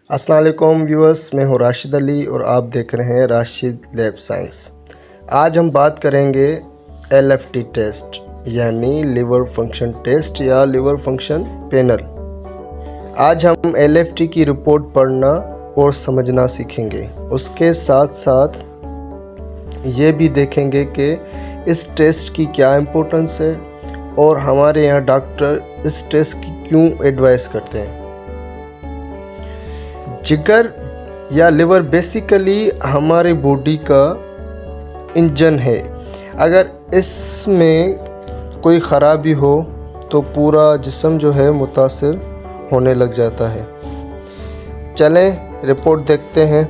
अस्सलाम वालेकुम व्यूअर्स, मैं हूँ राशिद अली और आप देख रहे हैं राशिद लैब साइंस। आज हम बात करेंगे LFT टेस्ट यानी लिवर फंक्शन टेस्ट या लिवर फंक्शन पैनल। आज हम LFT की रिपोर्ट पढ़ना और समझना सीखेंगे। उसके साथ साथ ये भी देखेंगे कि इस टेस्ट की क्या इम्पोर्टेंस है और हमारे यहाँ डॉक्टर इस टेस्ट की क्यों एडवाइस करते हैं। जिगर या लिवर बेसिकली हमारे बॉडी का इंजन है। अगर इसमें कोई ख़राबी हो तो पूरा जिस्म जो है मुतासिर होने लग जाता है। चलें रिपोर्ट देखते हैं।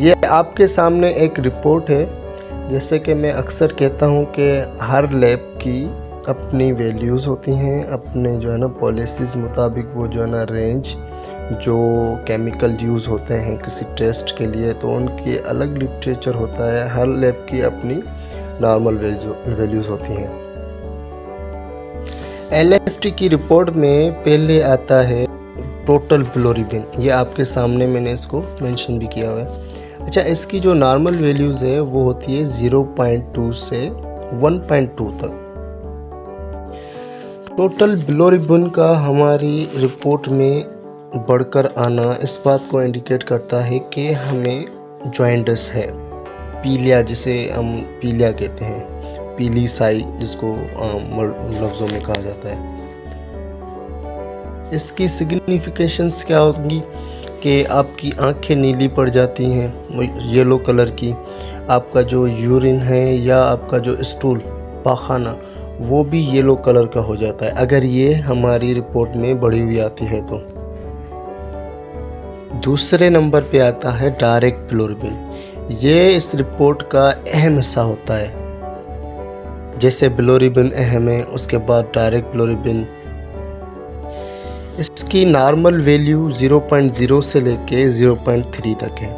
ये आपके सामने एक रिपोर्ट है। जैसे कि मैं अक्सर कहता हूँ कि हर लैब की अपनी वैल्यूज़ होती हैं, अपने जो है ना पॉलिसीज़ मुताबिक वो जो है ना रेंज जो केमिकल यूज़ होते हैं किसी टेस्ट के लिए, तो उनकी अलग लिटरेचर होता है। हर लैब की अपनी नॉर्मल वैल्यूज़ होती हैं। LFT की रिपोर्ट में पहले आता है टोटल बिलोरुबिन। ये आपके सामने मैंने इसको मेंशन भी किया हुआ है। अच्छा, इसकी जो नॉर्मल वैल्यूज़ है वो होती है 0.2 से 1.2 तक। टोटल बिलोरुबिन का हमारी रिपोर्ट में बढ़कर आना इस बात को इंडिकेट करता है कि हमें जॉइंटिस है, पीलिया जिसे हम पीलिया कहते हैं, पीली साई जिसको लफ्ज़ों में कहा जाता है। इसकी सिग्निफिकेशंस क्या होंगी कि आपकी आंखें नीली पड़ जाती हैं येलो कलर की, आपका जो यूरिन है या आपका जो स्टूल पाखाना वो भी येलो कलर का हो जाता है अगर ये हमारी रिपोर्ट में बढ़ी हुई आती है तो। दूसरे नंबर पे आता है डायरेक्ट बिलोरुबिन। ये इस रिपोर्ट का अहम हिस्सा होता है। जैसे बिलोरुबिन अहम है, उसके बाद डायरेक्ट बिलोरुबिन। इसकी नॉर्मल वैल्यू 0.0 से लेके 0.3 तक है।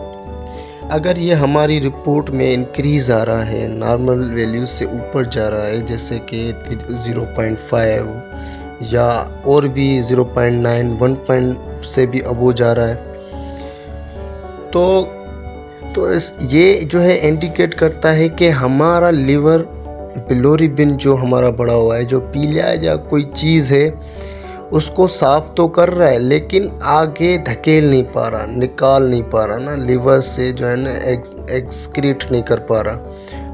अगर ये हमारी रिपोर्ट में इंक्रीज़ आ रहा है, नॉर्मल वैल्यू से ऊपर जा रहा है, जैसे कि 0.5 या और भी 0.9 1 से भी अबो जा रहा है, तो ये जो है इंडिकेट करता है कि हमारा लिवर बिलोरुबिन जो हमारा बढ़ा हुआ है, जो पीलिया या कोई चीज़ है उसको साफ़ तो कर रहा है लेकिन आगे धकेल नहीं पा रहा, निकाल नहीं पा रहा ना, लिवर से जो है ना एक्सक्रीट नहीं कर पा रहा।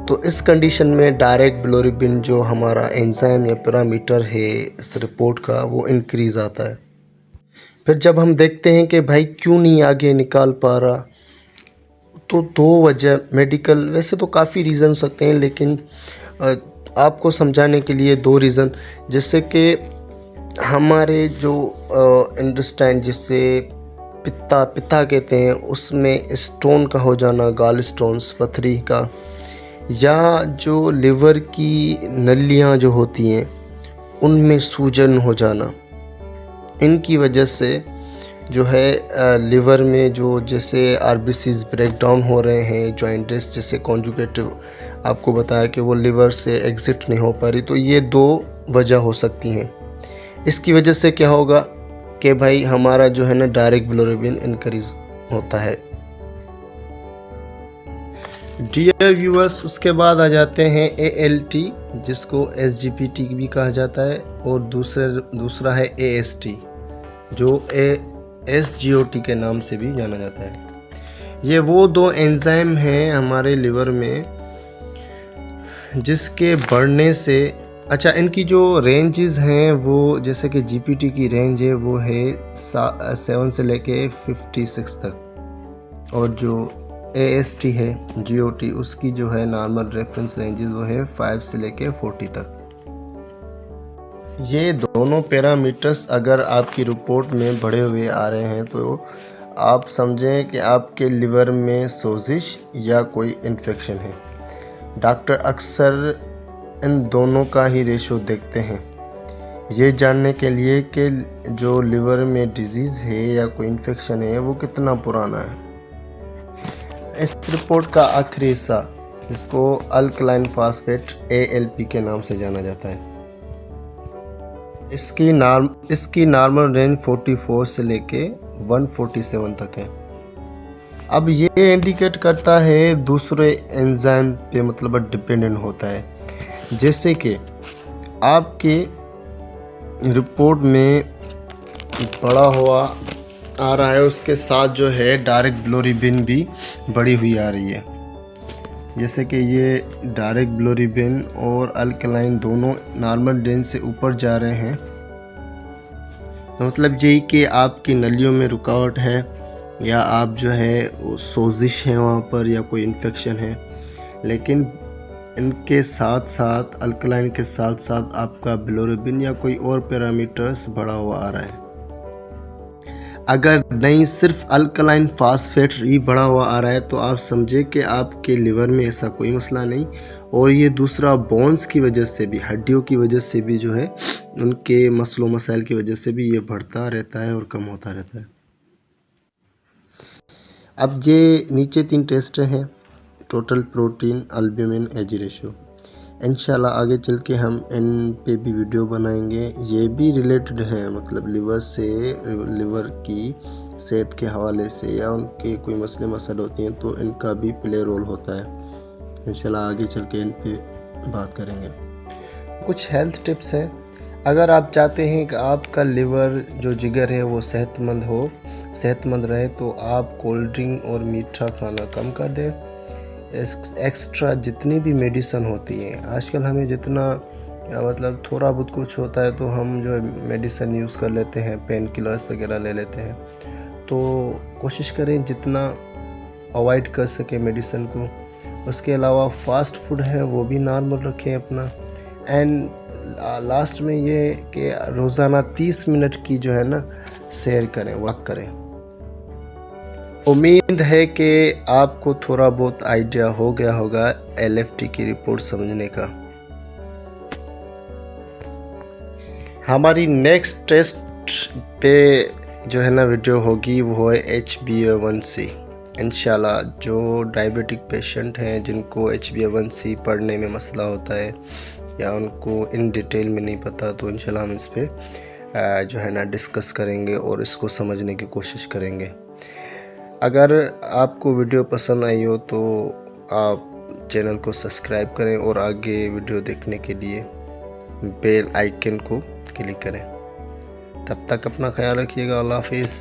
तो इस कंडीशन में डायरेक्ट बिलोरुबिन जो हमारा एंजाइम या पैरामीटर है इस रिपोर्ट का वो इंक्रीज़ आता है। फिर जब हम देखते हैं कि भाई क्यों नहीं आगे निकाल पा रहा, तो दो वजह मेडिकल, वैसे तो काफ़ी रीज़न हो सकते हैं लेकिन आपको समझाने के लिए दो रीज़न, जैसे कि हमारे जो इंटेस्टाइन जिसे पित्ता कहते हैं उसमें स्टोन का हो जाना, गाल स्टोन्स पथरी का, या जो लिवर की नलियां जो होती हैं उनमें सूजन हो जाना, इनकी वजह से जो है लिवर में जो जैसे RBCs ब्रेक डाउन हो रहे हैं, जॉइंटिस जैसे कॉन्जुगेटिव आपको बताया कि वो लिवर से एग्ज़िट नहीं हो पा रही, तो ये दो वजह हो सकती हैं। इसकी वजह से क्या होगा कि भाई हमारा जो है ना डायरेक्ट बिलोरुबिन इंक्रीज़ होता है। डियर व्यूअर्स, उसके बाद आ जाते हैं ALT जिसको SGPT भी कहा जाता है, और दूसरा है AST जो SGOT के नाम से भी जाना जाता है। ये वो दो एंजाइम हैं हमारे लिवर में जिसके बढ़ने से, अच्छा इनकी जो रेंजेस हैं वो जैसे कि GPT की रेंज है वो है 7 से लेके 56 तक, और जो AST है GOT उसकी जो है नॉर्मल रेफरेंस रेंजेस वो है 5 से लेके 40 तक। ये दोनों पैरामीटर्स अगर आपकी रिपोर्ट में बढ़े हुए आ रहे हैं तो आप समझें कि आपके लिवर में सोजिश या कोई इन्फेक्शन है। डॉक्टर अक्सर इन दोनों का ही रेशो देखते हैं ये जानने के लिए कि जो लिवर में डिजीज़ है या कोई इन्फेक्शन है वो कितना पुराना है। इस रिपोर्ट का आखिरी हिस्सा जिसको अल्कलाइन फास्फेट ALP के नाम से जाना जाता है, इसकी नॉर्मल रेंज 44 से लेके 147 तक है। अब ये इंडिकेट करता है दूसरे एंजाइम पे, मतलब डिपेंडेंट होता है। जैसे कि आपके रिपोर्ट में बढ़ा हुआ आ रहा है, उसके साथ जो है डायरेक्ट बिलोरुबिन भी बढ़ी हुई आ रही है। जैसे कि ये डायरेक्ट बिलोरुबिन और अल्कलाइन दोनों नॉर्मल रेंज से ऊपर जा रहे हैं, तो मतलब यही कि आपकी नलियों में रुकावट है, या आप जो है सोजिश है वहाँ पर, या कोई इन्फेक्शन है। लेकिन इनके साथ साथ, अल्कलाइन के साथ साथ आपका बिलोरुबिन या कोई और पैरामीटर्स बढ़ा हुआ आ रहा है। अगर नहीं सिर्फ अल्कलाइन फास्फेट ही बढ़ा हुआ आ रहा है, तो आप समझे कि आपके लिवर में ऐसा कोई मसला नहीं, और ये दूसरा बोन्स की वजह से भी, हड्डियों की वजह से भी जो है, उनके मसलों मसाइल की वजह से भी ये बढ़ता रहता है और कम होता रहता है। अब ये नीचे 3 टेस्ट हैं, टोटल प्रोटीन, अल्ब्यूमिन, एजी रेशो। इंशाल्लाह आगे चल के हम इन पे भी वीडियो बनाएंगे। ये भी रिलेटेड हैं, मतलब लिवर की सेहत के हवाले से, या उनके कोई मसले मसाइल होती हैं तो इनका भी प्ले रोल होता है। इंशाल्लाह आगे चल के इन पे बात करेंगे। कुछ हेल्थ टिप्स हैं। अगर आप चाहते हैं कि आपका लिवर जो जिगर है वो सेहतमंद रहे, तो आप कोल्ड ड्रिंक और मीठा खाना कम कर दें। एक्स्ट्रा जितनी भी मेडिसिन होती हैं, आजकल हमें जितना मतलब थोड़ा बहुत कुछ होता है तो हम जो है मेडिसिन यूज़ कर लेते हैं, पेन किलर्स वगैरह ले लेते हैं। तो कोशिश करें जितना अवॉइड कर सके मेडिसिन को। उसके अलावा फास्ट फूड है वो भी नॉर्मल रखें अपना। एंड लास्ट में ये कि रोज़ाना 30 मिनट की जो है ना सैर करें, वॉक करें। उम्मीद है कि आपको थोड़ा बहुत आइडिया हो गया होगा LFT की रिपोर्ट समझने का। हमारी नेक्स्ट टेस्ट पे जो है ना वीडियो होगी वो है HbA1c। इंशाल्लाह जो डायबिटिक पेशेंट हैं जिनको HbA1c पढ़ने में मसला होता है या उनको इन डिटेल में नहीं पता, तो इंशाल्लाह हम इस पे जो है ना डिस्कस करेंगे और इसको समझने की कोशिश करेंगे। अगर आपको वीडियो पसंद आई हो तो आप चैनल को सब्सक्राइब करें और आगे वीडियो देखने के लिए बेल आइकन को क्लिक करें। तब तक अपना ख्याल रखिएगा। अल्लाह हाफिज़।